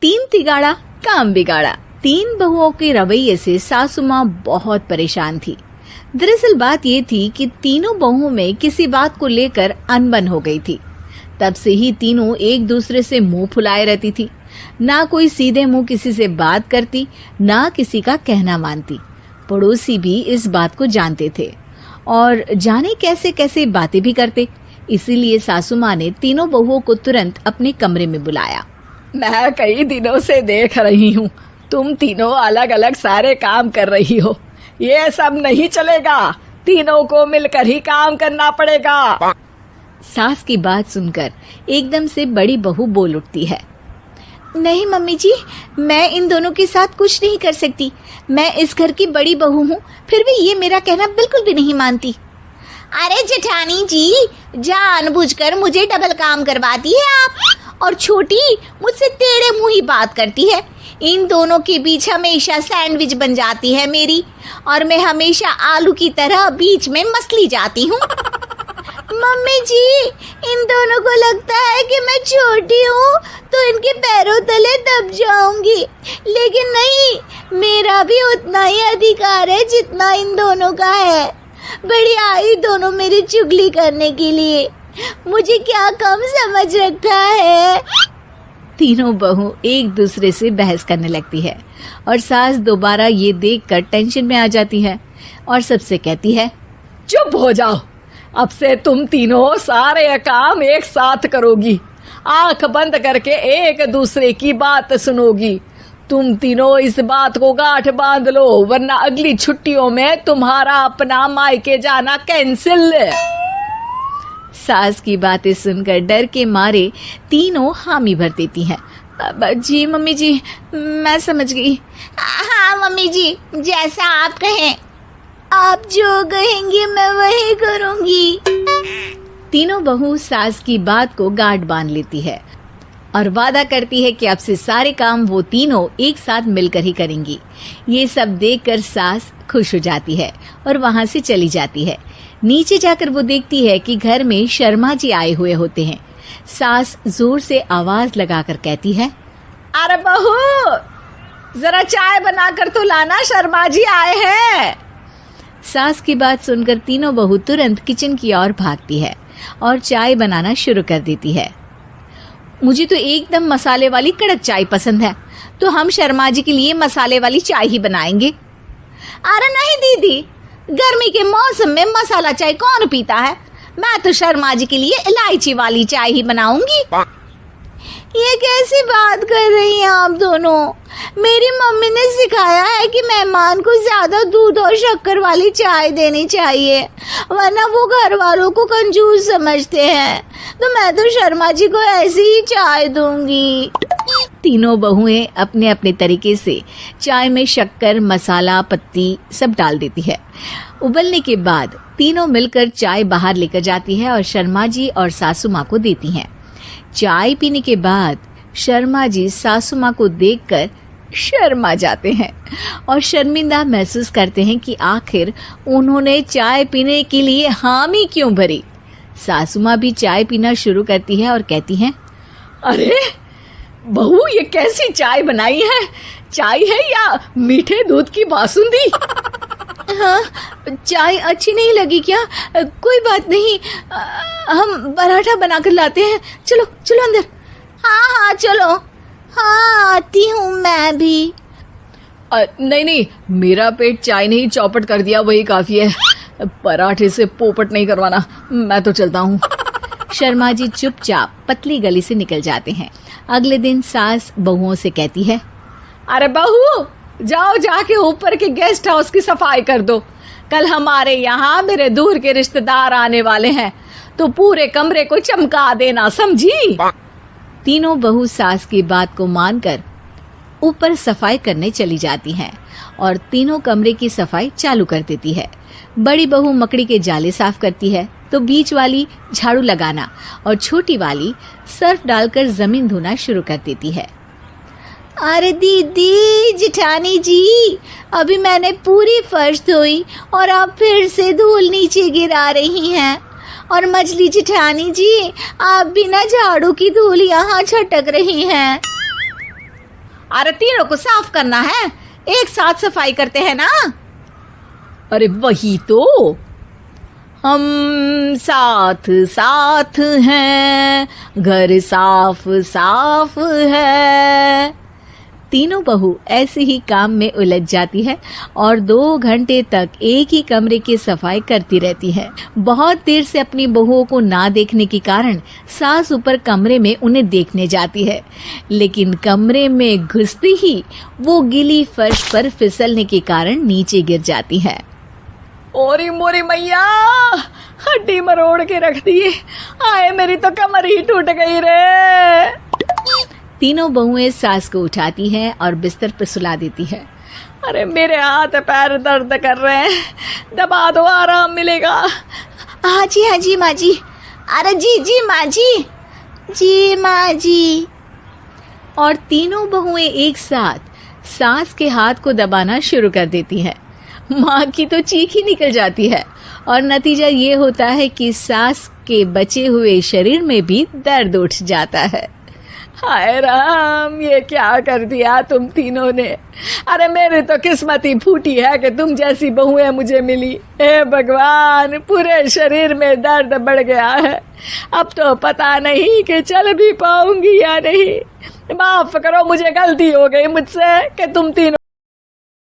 तीन तिगाड़ा काम बिगाड़ा। तीन बहुओं के रवैये से सासू माँ बहुत परेशान थी। दरअसल बात ये थी कि तीनों बहुओं में किसी बात को लेकर अनबन हो गई थी। तब से ही तीनों एक दूसरे से मुंह फुलाए रहती थी। ना कोई सीधे मुंह किसी से बात करती, ना किसी का कहना मानती। पड़ोसी भी इस बात को जानते थे और जाने कैसे कैसे बातें भी करते। इसीलिए सासू माँ ने तीनों बहुओं को तुरंत अपने कमरे में बुलाया। मैं कई दिनों से देख रही हूँ, तुम तीनों अलग अलग सारे काम कर रही हो। ये सब नहीं चलेगा, तीनों को मिलकर ही काम करना पड़ेगा। सास की बात सुनकर एकदम से बड़ी बहू बोल उठती है। नहीं मम्मी जी, मैं इन दोनों के साथ कुछ नहीं कर सकती। मैं इस घर की बड़ी बहू हूँ, फिर भी ये मेरा कहना बिल्कुल भी नहीं मानती। अरे जेठानी जी, जानबूझकर मुझे डबल काम करवाती है आप, और छोटी मुझसे टेढ़े मुंह ही बात करती है। इन दोनों के बीच हमेशा सैंडविच बन जाती है मेरी, और मैं हमेशा आलू की तरह बीच में मसली जाती हूँ। मम्मी जी, इन दोनों को लगता है कि मैं छोटी हूँ तो इनके पैरों तले दब जाऊंगी, लेकिन नहीं, मेरा भी उतना ही अधिकार है जितना इन दोनों का है। बड़ी आई दोनों मेरी चुगली करने के लिए, मुझे क्या कम समझ रखा है। तीनों बहू एक दूसरे से बहस करने लगती है और सास दोबारा ये देखकर टेंशन में आ जाती है और सबसे कहती है, चुप हो जाओ, अब से तुम तीनों सारे काम एक साथ करोगी, आंख बंद करके एक दूसरे की बात सुनोगी। तुम तीनों इस बात को गांठ बांध लो, वरना अगली छुट्टियों में तुम्हारा अपना मायके जाना कैंसिल। सास की बातें सुनकर डर के मारे तीनों हामी भर देती हैं। जी मम्मी जी, मैं समझ गई। हाँ मम्मी जी, जैसा आप कहें, आप जो कहेंगी मैं वही करूंगी। तीनों बहू सास की बात को गांठ बांध लेती है और वादा करती है कि अब से सारे काम वो तीनों एक साथ मिलकर ही करेंगी। ये सब देखकर सास खुश हो जाती है और वहां से चली जाती है। नीचे जाकर वो देखती है कि घर में शर्मा जी आए हुए होते हैं। सास जोर से आवाज लगाकर कहती है, अरे बहू, जरा चाय बनाकर तो लाना, शर्मा जी आए हैं। सास की बात सुनकर तीनों बहू तुरंत किचन की ओर भागती है और चाय बनाना शुरू कर देती है। मुझे तो एकदम मसाले वाली कड़क चाय पसंद है, तो हम शर्मा जी के लिए मसाले वाली चाय ही बनाएंगे। अरे नहीं दीदी, गर्मी के मौसम में मसाला चाय कौन पीता है? मैं तो शर्मा जी के लिए इलायची वाली चाय ही बनाऊंगी। ये कैसी बात कर रही हैं आप दोनों? मेरी मम्मी ने सिखाया है कि मेहमान को ज्यादा दूध और शक्कर वाली चाय देनी चाहिए, वरना वो घर वालों को कंजूस समझते हैं। तो मैं तो शर्मा जी को ऐसी ही चाय दूंगी। तीनों बहुएं अपने अपने तरीके से चाय में शक्कर, मसाला, पत्ती सब डाल देती है। उबलने के बाद तीनों मिलकर चाय बाहर लेकर जाती है और शर्मा जी और सासू माँ को देती हैं। चाय पीने के बाद शर्मा जी सासू माँ को देखकर शर्मा जाते हैं और शर्मिंदा महसूस करते हैं कि आखिर उन्होंने चाय पीने के लिए हामी क्यों भरी। सासू माँ भी चाय पीना शुरू करती है और कहती हैं, अरे बहू, ये कैसी चाय बनाई है? चाय है या मीठे दूध की बासुंदी? हाँ, चाय अच्छी नहीं लगी क्या? कोई बात नहीं, हम पराठा बनाकर लाते हैं। चलो चलो अंदर। हाँ चलो। हाँ, आती हूँ मैं भी। नहीं, मेरा पेट चाय ने ही चौपट कर दिया, वही काफी है। पराठे से पोपट नहीं करवाना, मैं तो चलता हूँ। शर्मा जी चुपचाप पतली गली से निकल जाते हैं। अगले दिन सास बहुओं से कहती है, अरे बहू, जाओ जाके ऊपर के गेस्ट हाउस की सफाई कर दो। कल हमारे यहाँ मेरे दूर के रिश्तेदार आने वाले हैं, तो पूरे कमरे को चमका देना, समझी? तीनों बहू सास की बात को मानकर ऊपर सफाई करने चली जाती हैं और तीनों कमरे की सफाई चालू कर देती है। बड़ी बहू मकड़ी के जाले साफ करती है, तो बीच वाली झाड़ू लगाना और छोटी वाली सर्फ डालकर जमीन धोना शुरू कर देती है। अरे दीदी, जेठानी जी, अभी मैंने पूरी फर्श धोई और आप फिर से धूल नीचे गिरा रही हैं। और मछली जेठानी जी, आप बिना झाड़ू की धूल यहाँ छटक रही हैं। अरे तीनों को साफ करना है, एक साथ सफाई करते हैं ना। अरे वही तो, हम साथ साथ हैं, घर साफ साफ है। तीनों बहू ऐसे ही काम में उलझ जाती है और 2 घंटे तक एक ही कमरे की सफाई करती रहती है। बहुत देर से अपनी बहुओं को ना देखने के कारण सास ऊपर कमरे में उन्हें देखने जाती है, लेकिन कमरे में घुसती ही वो गीली फर्श पर फिसलने के कारण नीचे गिर जाती है। ओरी मोरी मैया, हड्डी मरोड़ के रख दी। आए मेरी तो कमर ही टूट गई रे। तीनों बहुएं सास को उठाती हैं और बिस्तर पर सुला देती है। अरे मेरे हाथ पैर दर्द कर रहे हैं, दबा दो आराम मिलेगा। हाँ जी माँ जी। अरे जी माँ जी माँ जी। और तीनों बहुएं एक साथ सास के हाथ को दबाना शुरू कर देती हैं। माँ की तो चीख ही निकल जाती है और नतीजा ये होता है कि सास के बचे हुए शरीर में भी दर्द उठ जाता है। हाय राम, ये क्या कर दिया तुम तीनों ने। अरे मेरी तो किस्मत ही फूटी है कि तुम जैसी बहुएं मुझे मिली। हे भगवान, पूरे शरीर में दर्द बढ़ गया है। अब तो पता नहीं कि चल भी पाऊंगी या नहीं। माफ करो, मुझे गलती हो गई मुझसे कि तुम तीनों